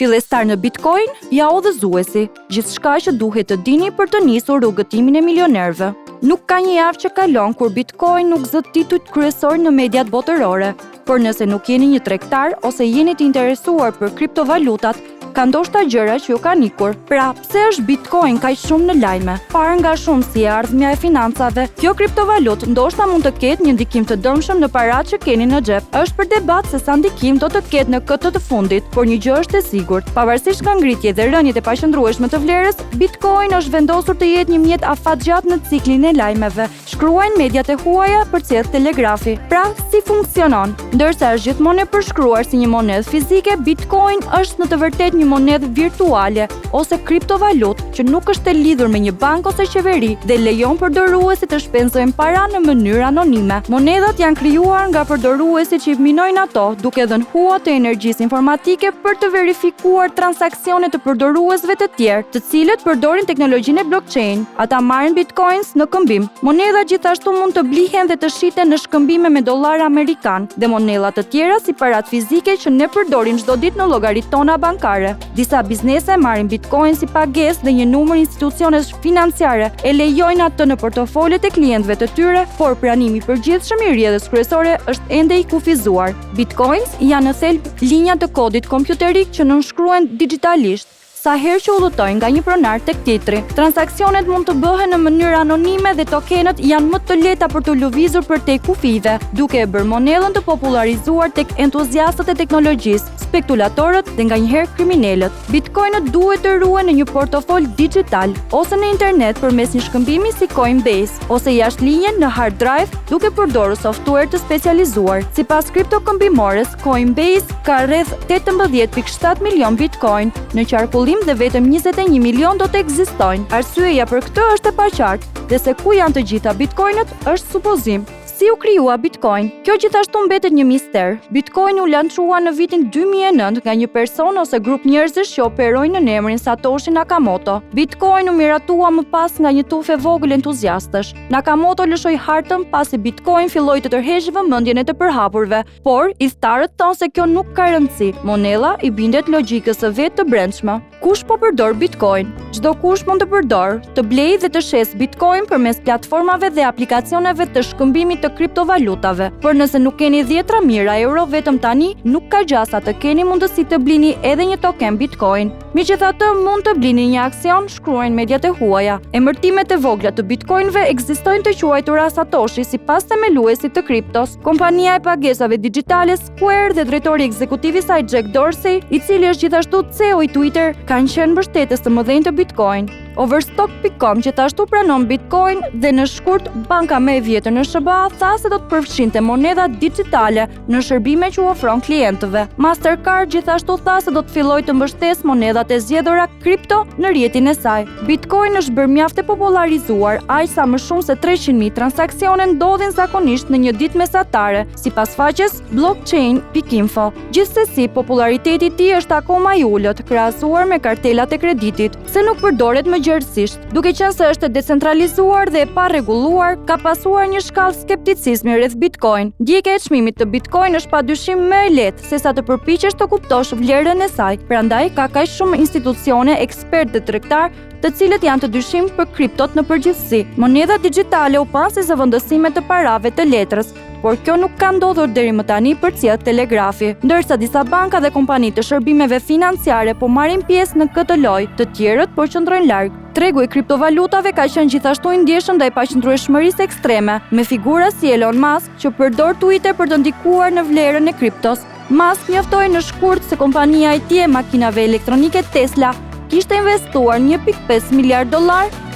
Fillestar në Bitcoin, ja udhëzuesi, gjithçka që duhet të dini për të nisur rrugëtimin e milionerëve. Nuk ka një javë që kalon kur Bitcoin nuk zë titujt kryesor në mediat botërore, por nëse nuk jeni një tregtar ose jeni të interesuar për kriptovalutat, ka ndoshta gjëra që ju kanë ikur. Pra, pse është Bitcoin kaq shumë në lajme? Parë nga shumë si ardhmja e financave, kjo kriptovalutë ndoshta mund të ketë një ndikim të dëmshëm në paratë që keni në xhep. Është për debat se sa ndikim do të ketë në këtë të fundit, por një gjë është e sigurt. Pavarësisht nga ngritjet dhe rënjet e paqëndrueshme të vlerës, Bitcoin është vendosur të jetë një mjet afatgjatë në ciklin e lajmeve. Shkruajnë mediat e huaja përcjell telegrafi. Pra, si funksionon? Ndërsa është gjithmonë e përshkruar si një monedhë fizike, Bitcoin është në të vërtetë një monedhë virtuale ose kriptovalutë që nuk është e lidhur me një bank ose qeveri dhe lejon përdoruesit të shpenzojnë para në mënyrë anonime. Monedhat janë krijuar nga përdoruesit që i minojnë ato, duke dhënë hua të energjisë informatike për të verifikuar transaksionet të përdoruesve të tjerë, të cilët përdorin teknologjinë e blockchain. Ata marrin bitcoins në këmbim. Monedhat gjithashtu mund të blihen dhe të shiten në shkëmbime me dollar amerikan dhe monedha të tjera si parat fizike që ne përdorim çdo ditë në llogaritë tona bankare. Disa biznese marrin Bitcoin si pagesë dhe një numër institucionesh financiare e lejojnë atë në portofolet e klientëve të tyre, por pranimi i përgjithshëm i rrjedhës kryesore është ende i kufizuar. Bitcoins janë në thelb linja të kodit kompjuterik që nënshkruhen digjitalisht. Sa herë që udhëtojnë nga një pronar tek tjetri. Transaksionet mund të bëhen në mënyrë anonime dhe tokenët janë më të lehta për të lëvizur përtej kufive, duke e bërë monedhën të popularizuar tek entuziastët e teknologjisë, spekulatorët dhe nganjëherë kriminalët. Bitcoinët duhet të ruhen në një portofol digjital ose në internet përmes një shkëmbimi si Coinbase ose jashtë linje në hard drive duke përdorur software të specializuar. Sipas kriptokëmbimores, Coinbase ka rreth 18.7 milion Bitcoin në qarkullim dhe vetëm 21 milion do të ekzistojnë. Arsyeja për këtë është e paqartë dhe se ku janë të gjitha Bitcoinët është supozim. Si u krijua Bitcoin? Kjo gjithashtu mbetet një mister. Bitcoin u lançua në vitin 2009 nga një person ose grup njerëzish që operojnë në emrin Satoshi Nakamoto. Bitcoin u miratua më pas nga një tufë e vogël entuziastësh. Nakamoto lëshoi hartën pasi Bitcoin filloi të tërheqë vëmendjen e të përhapurve, por idhtarët thonë se kjo nuk ka rëndësi. Monedha i bindet logjikës së vet të brendshme. Kush po përdor Bitcoin? Çdo kush mund të përdor, të blejë dhe të shes Bitcoin përmes platformave dhe aplikacioneve të shkëmbimit të kriptovalutave. Por nëse nuk keni 10 mijëra euro vetëm tani, nuk ka gjasa të keni mundësi të blini edhe një token Bitcoin. Megjithatë, mund të blini një aksion, shkruajnë mediat e huaja. Emërtimet e vogla të Bitcoinëve ekzistojnë të quajtura Satoshi sipas themeluesit të kriptos. Kompania e pagesave digjitale Square dhe drejtori ekzekutiv i saj Jack Dorsey, i cili është gjithashtu CEO i Twitter, kanë qenë mbështetës të mëdhenj të Bitcoin. Overstock.com gjithashtu pranon Bitcoin dhe në shkurt banka më e vjetër në SBA tha se do të përfshinte monedha digjitale në shërbime që u ofron klientëve. Mastercard gjithashtu tha se do të fillojë të mbështesë monedhat e zgjedhura kripto në rrjetin e saj. Bitcoin është bërë mjaft e popularizuar, aq sa më shumë se 300.000 transaksione ndodhin zakonisht në një ditë mesatare, sipas faqes blockchain.info. Gjithsesi, populariteti i tij është akoma i ulët, krahasuar me kartelat e kreditit, se nuk përdoret më gjërësisht. Duke qenë se është decentralizuar dhe e parregulluar, ka pasuar një shkallë skepticizmi rreth Bitcoin. Ndjekja e çmimit të Bitcoin është padyshim më e lehtë sesa të përpiqesh të kuptosh vlerën e saj. Prandaj ka kaq shumë institucione, ekspertë dhe tregtar të cilët janë të dyshim për kriptot në përgjithësi. Monedha digjitale u pan si zëvendësime të parave të letrës, por kjo nuk ka ndodhur deri më tani përcjell telegrafi. Ndërsa disa banka dhe kompani të shërbimeve financiare po marrin pjesë në këtë lojë, të tjerët po qëndrojnë larg. Tregu i kriptovalutave ka qenë gjithashtu i ndjeshëm ndaj paqëndrueshmërisë ekstreme, me figura si Elon Musk që përdor Twitter për të ndikuar në vlerën e kriptos. Musk njoftoi në shkurt se kompania e tij e makinave elektronike Tesla kishte investuar $1.5 miliard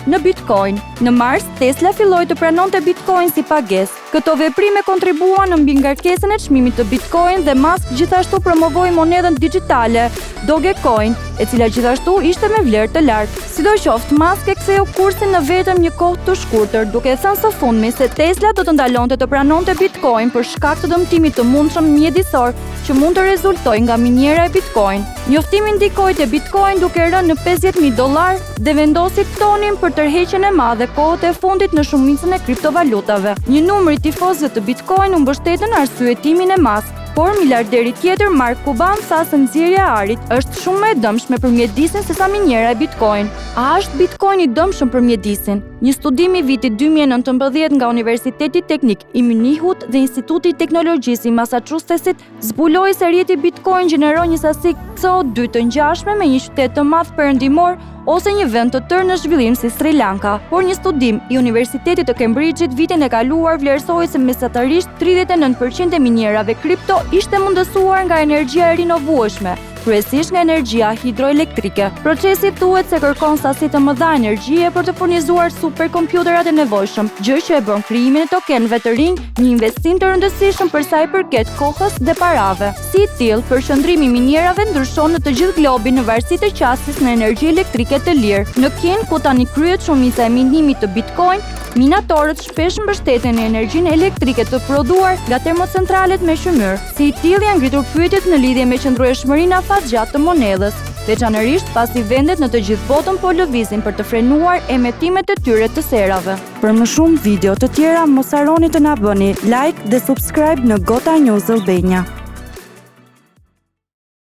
në Bitcoin. Në mars, Tesla filloi të pranonte Bitcoin si pagesë. Këto veprime kontribuan në mbi ngarkesën e çmimit të Bitcoin dhe Musk gjithashtu promovoi monedhën digjitale Dogecoin, e cila gjithashtu ishte me vlerë të lartë. Sidoqoftë, Musk e ktheu kursin në vetëm një kohë të shkurtër, duke thënë së fundmi se Tesla do të ndalonte të pranonte Bitcoin për shkak të dëmtimit të mundshëm mjedisor që mund të rezultojë nga miniera e Bitcoin. Njoftimi ndikoi te Bitcoin duke rënë në $50.000 dhe vendosi tonin për tërheqjen e madhe kohët e fundit në shumicën e kriptovalutave. Një numër i tifozëve të Bitcoin u mbështetën arsyetimin e Musk. Por miliarderi tjetër Mark Cuban tha se nxjerrja e arit është shumë më e dëmshme për mjedisin sesa minjera e Bitcoin. A është Bitcoin i dëmshëm për mjedisin? Një studim i vitit 2019 nga Universiteti Teknik i Munihut dhe Instituti i Teknologjisë i Massachusettsit zbuloi se rrjeti Bitcoin gjeneron një sasi CO2 të ngjashme me një qytet të madh perëndimor ose një vend të tërë në zhvillim si Sri Lanka. Por një studim i Universitetit të Cambridge-it vitin e kaluar vlerësoi se mesatarisht 39% e minjerave kripto ishte mundësuar nga energjia e rinovueshme, kryesisht nga energjia hidroelektrike. Procesi thuhet se kërkon sasi të mëdha energjie për të furnizuar superkompjuterat e nevojshëm, gjë që e bën krijimin e tokenëve të rinj një investim të rëndësishëm për sa i përket kohës dhe parave. Si i tillë, përqendrimi i minjerave ndryshon në të gjithë globin në varësi të qasjes në energji elektrike të lirë. Në Kinë, ku tani kryhet shumica e minimit të Bitcoin, minatorët shpesh mbështeten në energjinë elektrike të prodhuar nga termocentralet me shëmyrë. Si i tillë janë ngritur pyetjet në lidhje me qëndrueshmërinë afatgjatë të monedhës, veçanërisht pasi vendet në të gjithë botën po lëvizin për të frenuar emetimet e tyre të serave. Për më shumë video të tjera, mos harroni të na bëni like dhe subscribe në Gota News Albania.